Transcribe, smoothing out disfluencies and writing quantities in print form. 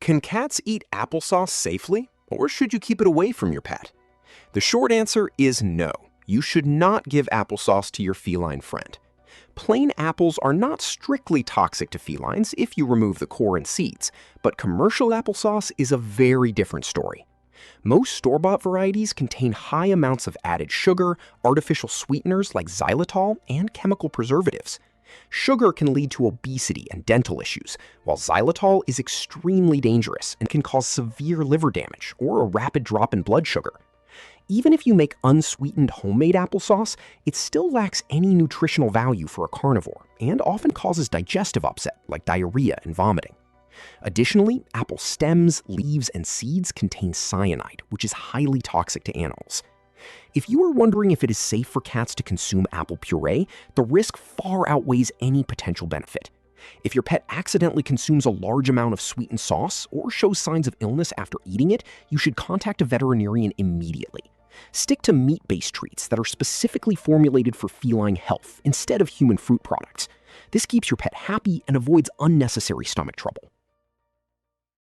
Can cats eat applesauce safely, or should you keep it away from your pet? The short answer is no. You should not give applesauce to your feline friend. Plain apples are not strictly toxic to felines if you remove the core and seeds, but commercial applesauce is a very different story. Most store-bought varieties contain high amounts of added sugar, artificial sweeteners like xylitol, and chemical preservatives. Sugar can lead to obesity and dental issues, while xylitol is extremely dangerous and can cause severe liver damage or a rapid drop in blood sugar. Even if you make unsweetened homemade applesauce, it still lacks any nutritional value for a carnivore and often causes digestive upset like diarrhea and vomiting. Additionally, apple stems, leaves, and seeds contain cyanide, which is highly toxic to animals. If you are wondering if it is safe for cats to consume apple puree, the risk far outweighs any potential benefit. If your pet accidentally consumes a large amount of sweetened sauce or shows signs of illness after eating it, you should contact a veterinarian immediately. Stick to meat-based treats that are specifically formulated for feline health instead of human fruit products. This keeps your pet happy and avoids unnecessary stomach trouble.